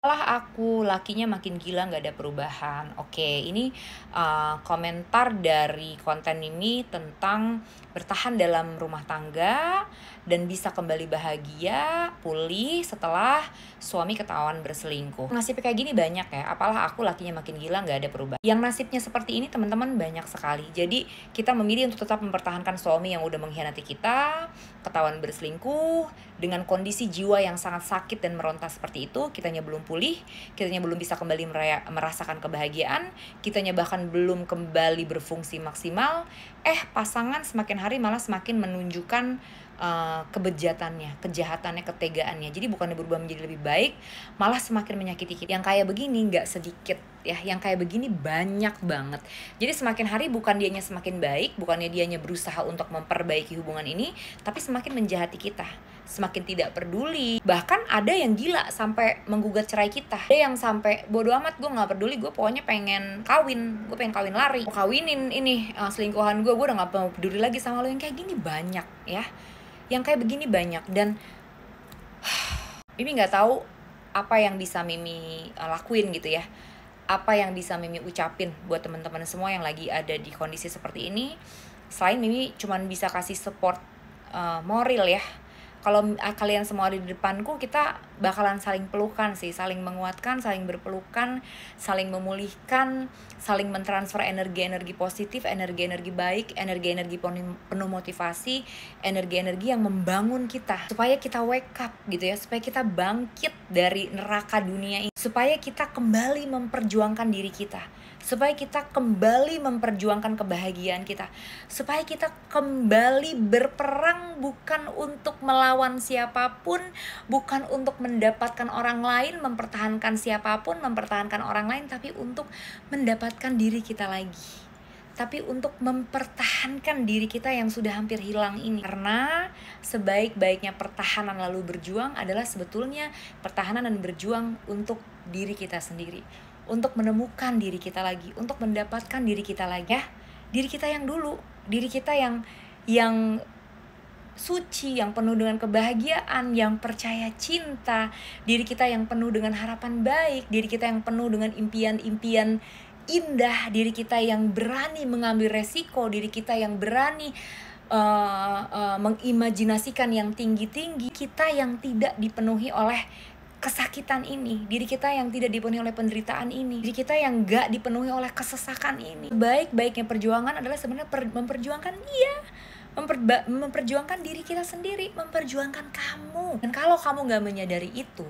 Malah aku, lakinya makin gila nggak ada perubahan. Oke, ini komentar dari konten ini tentang bertahan dalam rumah tangga dan bisa kembali bahagia, pulih setelah suami ketahuan berselingkuh. Nasibnya kayak gini banyak ya, apalah aku lakinya makin gila nggak ada perubahan. Yang nasibnya seperti ini teman-teman banyak sekali. Jadi kita memilih untuk tetap mempertahankan suami yang udah mengkhianati kita, ketahuan berselingkuh, dengan kondisi jiwa yang sangat sakit dan meronta seperti itu, kitanya belum pulih, kitanya belum bisa kembali merasakan kebahagiaan, kitanya bahkan belum kembali berfungsi maksimal, pasangan semakin hari malah semakin menunjukkan kebejatannya, kejahatannya, ketegaannya. Jadi bukannya berubah menjadi lebih baik, malah semakin menyakiti kita. Yang kayak begini nggak sedikit ya, yang kayak begini banyak banget. Jadi semakin hari bukan dianya semakin baik, bukannya dianya berusaha untuk memperbaiki hubungan ini, tapi semakin menjahati kita, semakin tidak peduli. Bahkan ada yang gila sampai menggugat cerai kita. Ada yang sampai bodo amat, gue nggak peduli, gue pokoknya pengen kawin, gue pengen kawin lari, mau kawinin ini selingkuhan gue udah nggak mau peduli lagi sama lo. Yang kayak gini banyak ya, yang kayak begini banyak. Dan Mimi nggak tahu apa yang bisa Mimi lakuin gitu ya, apa yang bisa Mimi ucapin buat teman-teman semua yang lagi ada di kondisi seperti ini. Selain Mimi cuman bisa kasih support moral ya. Kalau kalian semua ada di depanku, kita bakalan saling pelukan sih, saling menguatkan, saling berpelukan, saling memulihkan, saling mentransfer energi-energi positif, energi-energi baik, energi-energi penuh motivasi, energi-energi yang membangun kita, supaya kita wake up gitu ya, supaya kita bangkit dari neraka dunia ini, supaya kita kembali memperjuangkan diri kita, supaya kita kembali memperjuangkan kebahagiaan kita, supaya kita kembali berperang bukan untuk melawan siapapun, bukan untuk mendapatkan orang lain, mempertahankan siapapun, mempertahankan orang lain, tapi untuk mendapatkan diri kita lagi, tapi untuk mempertahankan diri kita yang sudah hampir hilang ini. Karena sebaik-baiknya pertahanan lalu berjuang adalah sebetulnya pertahanan dan berjuang untuk diri kita sendiri, untuk menemukan diri kita lagi, untuk mendapatkan diri kita lagi ya, diri kita yang dulu, diri kita yang suci, yang penuh dengan kebahagiaan, yang percaya cinta, diri kita yang penuh dengan harapan baik, diri kita yang penuh dengan impian-impian indah, diri kita yang berani mengambil resiko, diri kita yang berani mengimajinasikan yang tinggi-tinggi, kita yang tidak dipenuhi oleh kesakitan ini, diri kita yang tidak dipenuhi oleh penderitaan ini, diri kita yang gak dipenuhi oleh kesesakan ini. Baik-baiknya perjuangan adalah sebenarnya memperjuangkan memperjuangkan diri kita sendiri, memperjuangkan kamu. Dan kalau kamu gak menyadari itu,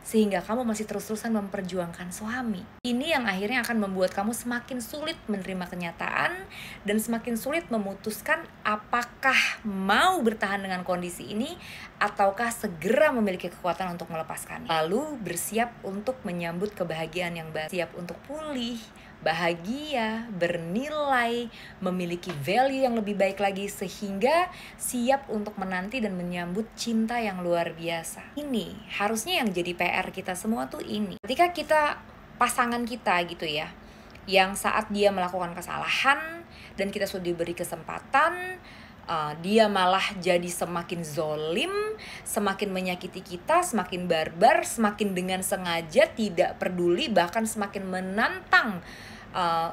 sehingga kamu masih terus-terusan memperjuangkan suami, ini yang akhirnya akan membuat kamu semakin sulit menerima kenyataan dan semakin sulit memutuskan apakah mau bertahan dengan kondisi ini ataukah segera memiliki kekuatan untuk melepaskannya. Lalu bersiap untuk menyambut kebahagiaan yang baru, siap untuk pulih, bahagia, bernilai, memiliki value yang lebih baik lagi, sehingga siap untuk menanti dan menyambut cinta yang luar biasa. Ini harusnya yang jadi PR kita semua tuh ini. Ketika kita, pasangan kita gitu ya, yang saat dia melakukan kesalahan dan kita sudah diberi kesempatan, dia malah jadi semakin zolim, semakin menyakiti kita, semakin barbar, semakin dengan sengaja tidak peduli, bahkan semakin menantang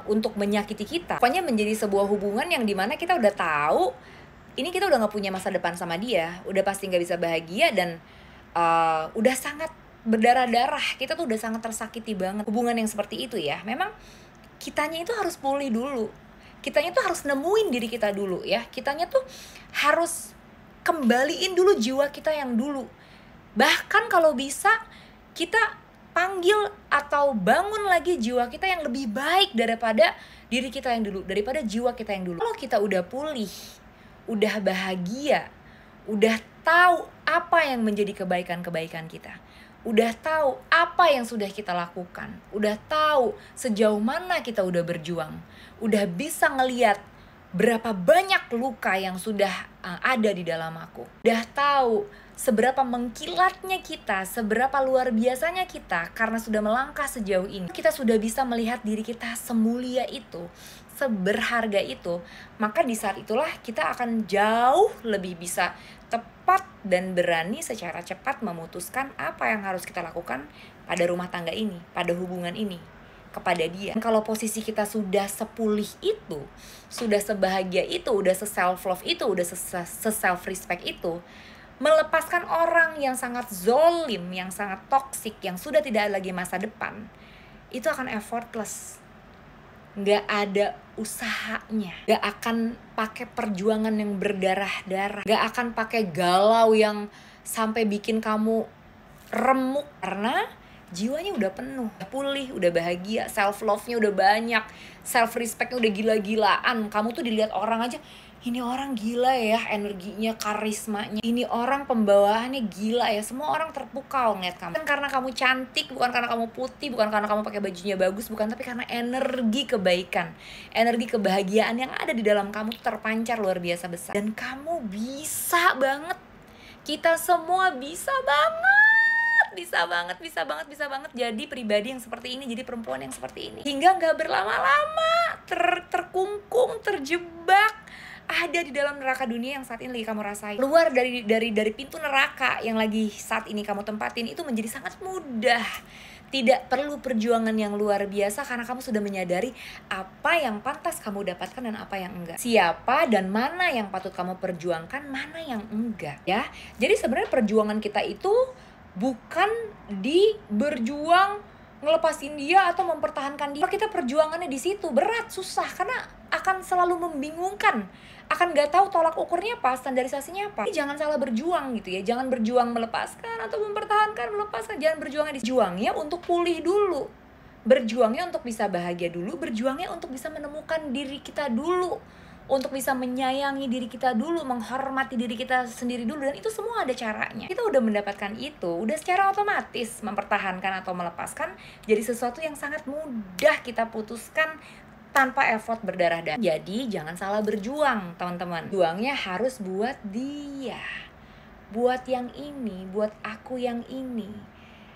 untuk menyakiti kita. Pokoknya menjadi sebuah hubungan yang dimana kita udah tahu ini kita udah gak punya masa depan sama dia, udah pasti gak bisa bahagia, dan udah sangat berdarah-darah, kita tuh udah sangat tersakiti banget. Hubungan yang seperti itu ya, memang kitanya itu harus pulih dulu, kitanya tuh harus nemuin diri kita dulu ya, kitanya tuh harus kembaliin dulu jiwa kita yang dulu. Bahkan kalau bisa kita panggil atau bangun lagi jiwa kita yang lebih baik daripada diri kita yang dulu, daripada jiwa kita yang dulu. Kalau kita udah pulih, udah bahagia, udah tahu apa yang menjadi kebaikan-kebaikan kita, udah tahu apa yang sudah kita lakukan, udah tahu sejauh mana kita udah berjuang, udah bisa ngeliat berapa banyak luka yang sudah ada di dalam aku, udah tahu seberapa mengkilatnya kita, seberapa luar biasanya kita karena sudah melangkah sejauh ini. Kita sudah bisa melihat diri kita semulia itu, seberharga itu. Maka di saat itulah kita akan jauh lebih bisa tepat dan berani secara cepat memutuskan apa yang harus kita lakukan pada rumah tangga ini, pada hubungan ini, kepada dia. Dan kalau posisi kita sudah sepulih itu, sudah sebahagia itu, udah se-self love itu, udah se-self respect itu, melepaskan orang yang sangat zolim, yang sangat toksik, yang sudah tidak lagi masa depan, itu akan effortless. Nggak ada usahanya, nggak akan pakai perjuangan yang berdarah-darah, nggak akan pakai galau yang sampai bikin kamu remuk, karena jiwanya udah penuh, udah pulih, udah bahagia, self love-nya udah banyak, self respect-nya udah gila-gilaan. Kamu tuh dilihat orang aja, ini orang gila ya, energinya, karismanya, ini orang pembawaannya gila ya, semua orang terpukau ngeliat kamu. Bukan karena kamu cantik, bukan karena kamu putih, bukan karena kamu pakai bajunya bagus, bukan, tapi karena energi kebaikan, energi kebahagiaan yang ada di dalam kamu terpancar luar biasa besar. Dan kamu bisa banget, kita semua bisa banget jadi pribadi yang seperti ini, jadi perempuan yang seperti ini, hingga nggak berlama-lama terkungkung, terjebak ada di dalam neraka dunia yang saat ini lagi kamu rasain. Keluar dari pintu neraka yang lagi saat ini kamu tempatin itu menjadi sangat mudah. Tidak perlu perjuangan yang luar biasa, karena kamu sudah menyadari apa yang pantas kamu dapatkan dan apa yang enggak. Siapa dan mana yang patut kamu perjuangkan, mana yang enggak, ya. Jadi sebenarnya perjuangan kita itu bukan di berjuang ngelepasin dia atau mempertahankan dia. Kita perjuangannya di situ berat, susah, karena akan selalu membingungkan, akan nggak tahu tolak ukurnya apa, standarisasinya apa. Jadi jangan salah berjuang gitu ya, jangan berjuang melepaskan atau mempertahankan, melepaskan, jangan berjuangnya berjuangnya untuk pulih dulu, berjuangnya untuk bisa bahagia dulu, berjuangnya untuk bisa menemukan diri kita dulu, untuk bisa menyayangi diri kita dulu, menghormati diri kita sendiri dulu. Dan itu semua ada caranya. Kita udah mendapatkan itu, udah secara otomatis mempertahankan atau melepaskan jadi sesuatu yang sangat mudah kita putuskan tanpa effort berdarah-darah. Jadi jangan salah berjuang, teman-teman. Juangnya harus buat dia, buat yang ini, buat aku yang ini.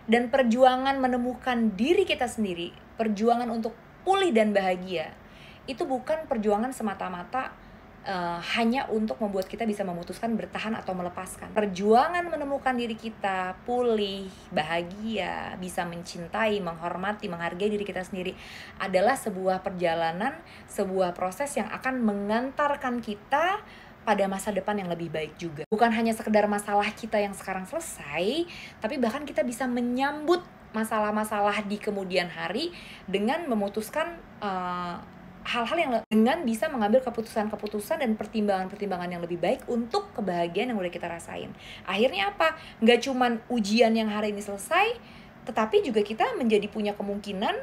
Dan perjuangan menemukan diri kita sendiri, perjuangan untuk pulih dan bahagia, itu bukan perjuangan semata-mata hanya untuk membuat kita bisa memutuskan bertahan atau melepaskan. Perjuangan menemukan diri kita, pulih, bahagia, bisa mencintai, menghormati, menghargai diri kita sendiri adalah sebuah perjalanan, sebuah proses yang akan mengantarkan kita pada masa depan yang lebih baik juga. Bukan hanya sekedar masalah kita yang sekarang selesai, tapi bahkan kita bisa menyambut masalah-masalah di kemudian hari dengan memutuskan hal-hal yang dengan bisa mengambil keputusan-keputusan dan pertimbangan-pertimbangan yang lebih baik untuk kebahagiaan yang udah kita rasain. Akhirnya apa? Nggak cuman ujian yang hari ini selesai, tetapi juga kita menjadi punya kemungkinan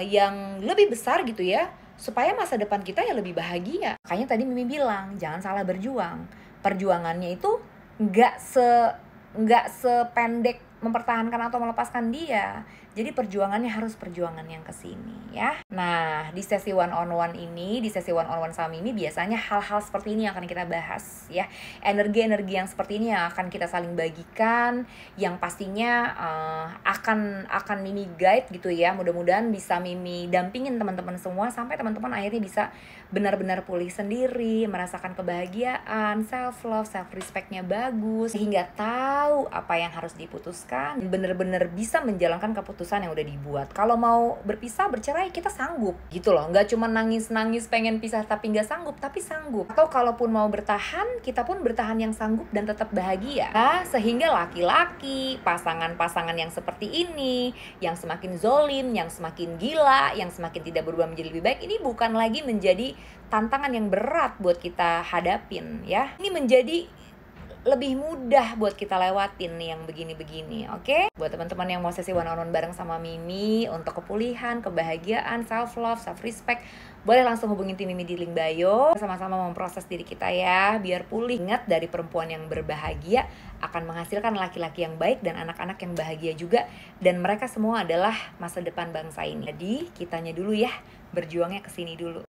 yang lebih besar gitu ya, supaya masa depan kita ya lebih bahagia. Makanya tadi Mimi bilang, jangan salah berjuang. Perjuangannya itu nggak sependek mempertahankan atau melepaskan dia. Jadi perjuangannya harus perjuangan yang kesini ya. Nah, di sesi one on one ini, di sesi one on one sama Mimi, biasanya hal-hal seperti ini yang akan kita bahas ya. Energi-energi yang seperti ini yang akan kita saling bagikan, yang pastinya akan Mimi guide gitu ya. Mudah-mudahan bisa Mimi dampingin teman-teman semua sampai teman-teman akhirnya bisa benar-benar pulih sendiri, merasakan kebahagiaan, self love, self respect-nya bagus, sehingga tahu apa yang harus diputuskan, benar-benar bisa menjalankan keputusan yang udah dibuat. Kalau mau berpisah, bercerai, kita sanggup gitu loh. Nggak cuma nangis-nangis pengen pisah tapi nggak sanggup, tapi sanggup. Atau kalaupun mau bertahan, kita pun bertahan yang sanggup dan tetap bahagia. Nah, sehingga laki-laki, pasangan-pasangan yang seperti ini, yang semakin zolim, yang semakin gila, yang semakin tidak berubah menjadi lebih baik, ini bukan lagi menjadi tantangan yang berat buat kita hadapin ya. Ini menjadi lebih mudah buat kita lewatin nih yang begini-begini, oke? Buat teman-teman yang mau sesi one-on-one bareng sama Mimi untuk kepulihan, kebahagiaan, self-love, self-respect, boleh langsung hubungin tim Mimi di link bio. Sama-sama memproses diri kita ya, biar pulih. Ingat, dari perempuan yang berbahagia akan menghasilkan laki-laki yang baik dan anak-anak yang bahagia juga. Dan mereka semua adalah masa depan bangsa ini. Jadi, kitanya dulu ya, berjuangnya kesini dulu.